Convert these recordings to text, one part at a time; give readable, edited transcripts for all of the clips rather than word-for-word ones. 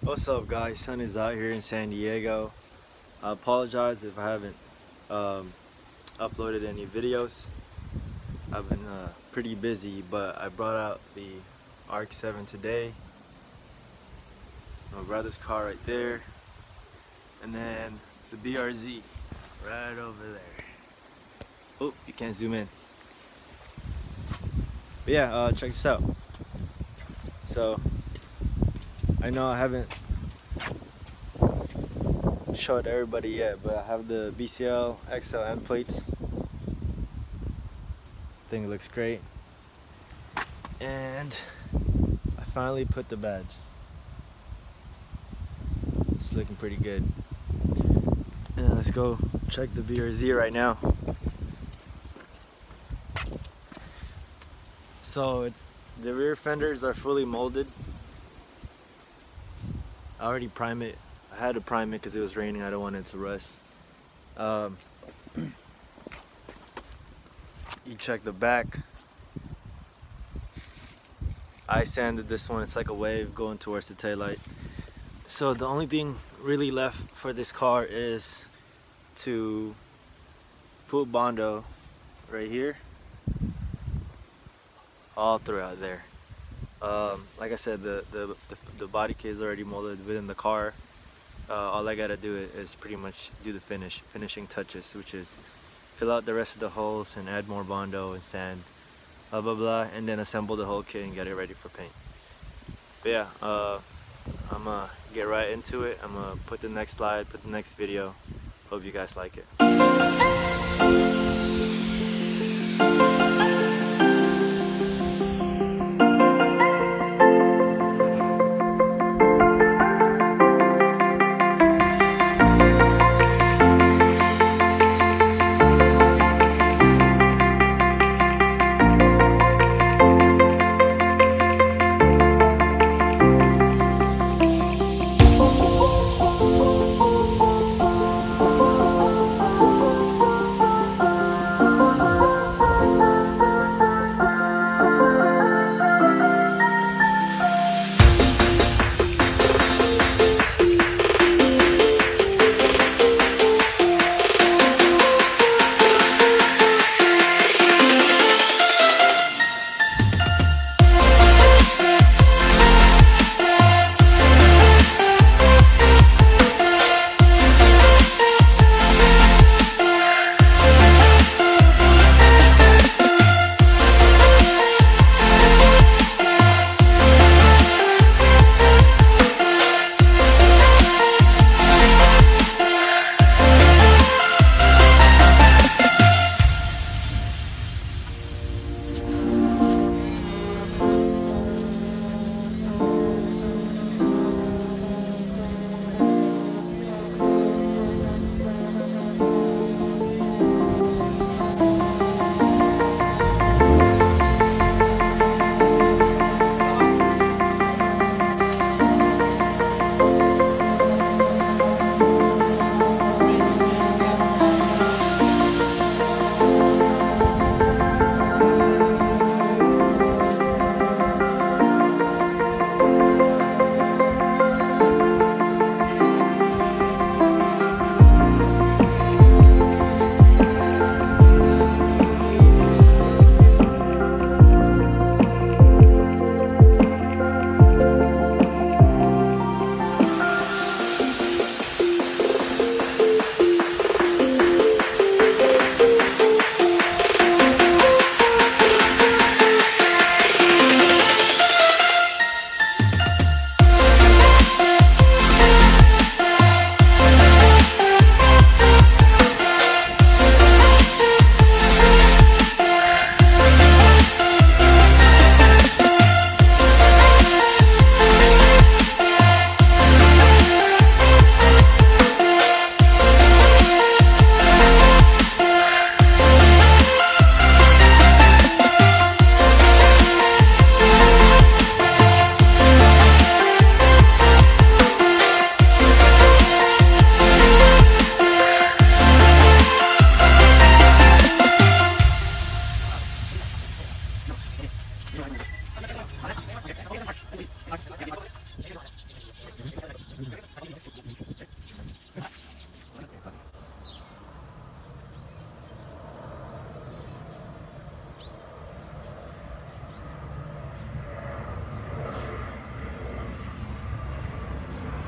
What's up, guys? Sun is out here in San Diego. I apologize if I haven't uploaded any videos. I've been pretty busy, but I brought out the Arc 7 today. My brother's car right there, and then the BRZ right over there. Oh, you can't zoom in. But yeah, check this out. So I know I haven't showed everybody yet, but I have the BCL XL end plates. I think it looks great, and I finally put the badge. It's looking pretty good. And let's go check the BRZ right now. So the rear fenders are fully molded. I already primed it. I had to prime it because it was raining. I don't want it to rust. You check the back. I sanded this one. It's like a wave going towards the taillight. So the only thing really left for this car is to put Bondo right here, all throughout there. Like I said, the body kit is already molded within the car. All I gotta do is pretty much do the finishing touches, which is fill out the rest of the holes and add more Bondo and sand, blah blah blah, and then assemble the whole kit and get it ready for paint. But yeah, I'm gonna get right into it. I'm gonna put the next slide, put the next video. Hope you guys like it.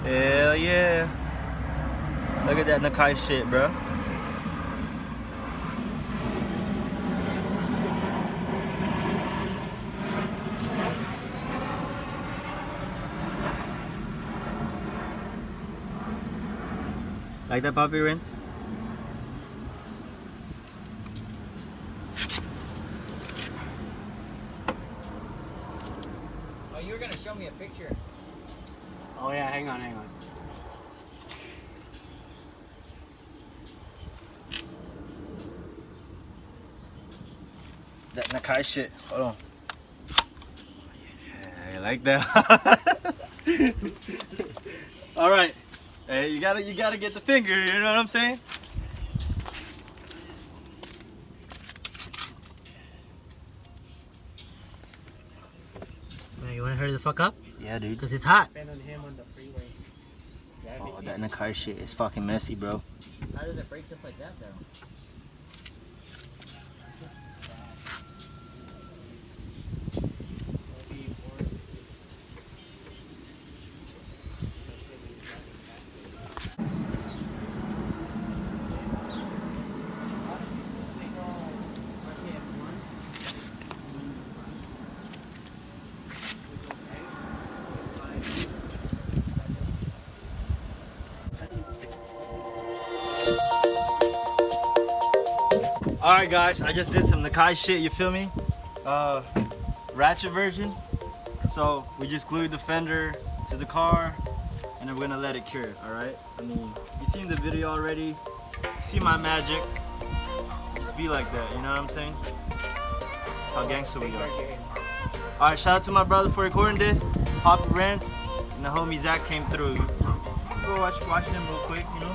Hell yeah. Look at that Nakai shit, bro. Like that, Poppy Rinse? Oh, you were gonna show me a picture. Oh yeah, hang on. That Nakai shit. Hold on. Yeah, I like that. All right. Hey, you gotta get the finger. You know what I'm saying? Man, you wanna hurry the fuck up? Yeah, dude. Cause it's hot. Depend on him on the freeway. Oh, that Nakai shit is fucking messy, bro. How did it break just like that, though? Alright guys, I just did some Nakai shit, you feel me? Ratchet version. So we just glued the fender to the car and then we're gonna let it cure, alright? I mean, you seen the video already, you see my magic. Just be like that, you know what I'm saying? How gangster we are. Alright, shout out to my brother for recording this, Poppy Brz, and the homie Zach came through. Go watch him real quick, you know?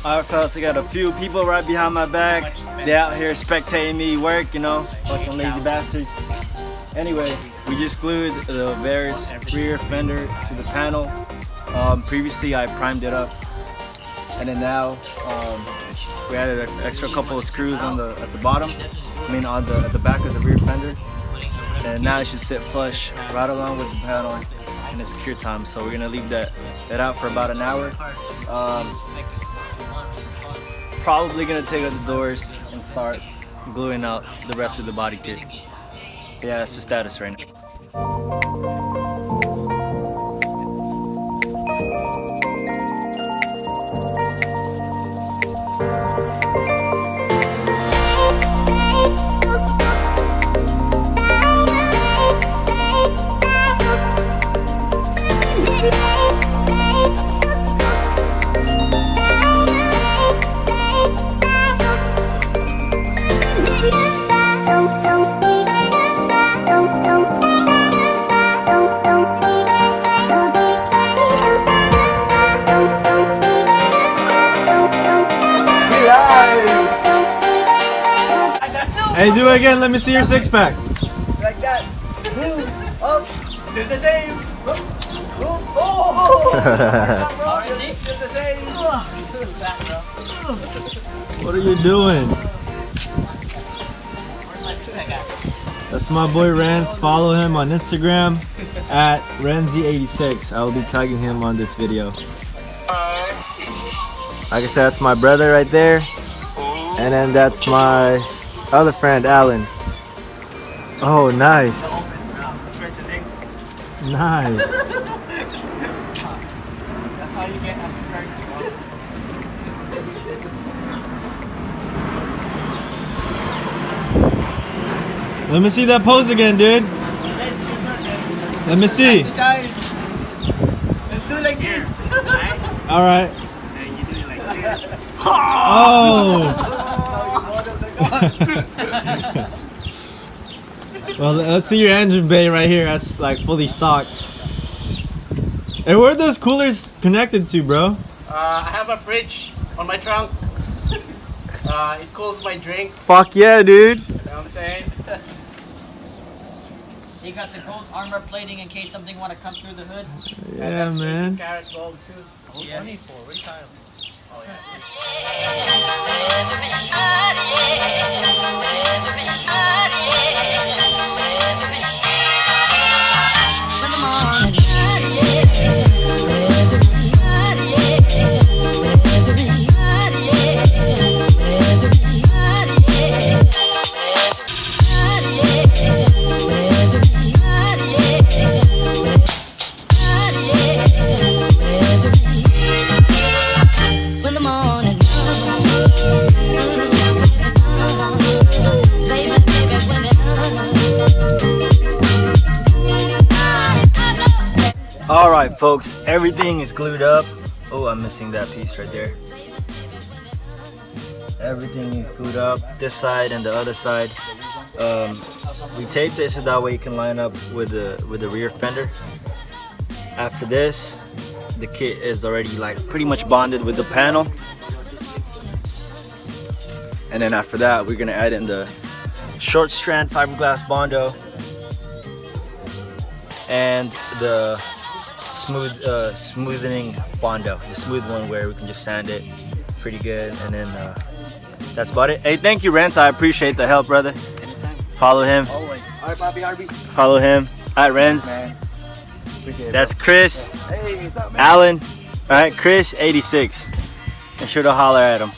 Alright fellas, I got a few people right behind my back. They out here spectating me work, you know, fucking lazy bastards. Anyway, we just glued the Varis rear fender to the panel. Previously I primed it up, and then now we added an extra couple of screws on at the bottom. I mean at the back of the rear fender, and now it should sit flush right along with the panel, and it's cure time. So we're gonna leave that out for about an hour. Probably gonna take out the doors and start gluing out the rest of the body kit. Yeah, that's the status right now. Hey, do it again. Let me see your six pack. Like that. Up. Do the same. Oh. Do the same. What are you doing? That's my boy Renz. Follow him on Instagram at Renzy86. I will be tagging him on this video. Like I said, that's my brother right there. And then that's my other friend, Alan. Oh, nice. Nice. That's how you get skirts, bro. Let me see that pose again, dude. Let me see. Let's do like this. All right. And you do it like this. Oh. Well, let's see your engine bay right here. That's like fully stocked. Hey, where are those coolers connected to, bro? I have a fridge on my trunk. It cools my drinks. Fuck yeah, dude. You know what I'm saying? He got the gold armor plating in case something want to come through the hood. Yeah, man. Carat gold too. What's Yeah. money for? What are you talking about? Oh yeah. All right, folks, everything is glued up. Oh, I'm missing that piece right there. Everything is glued up, this side and the other side. We taped it so that way you can line up with the rear fender. After this, the kit is already like pretty much bonded with the panel. And then after that, we're gonna add in the short strand fiberglass Bondo and the smoothing Bondo, the smooth one where we can just sand it pretty good. And then that's about it. Hey, thank you, Renz. I appreciate the help, brother. Anytime. Follow him. Always. All right, Bobby Harvey. Follow him at Renz. Man. Appreciate it. That's Chris. Hey, what's up, man? Alan. All right, Chris 86. Make sure to holler at him.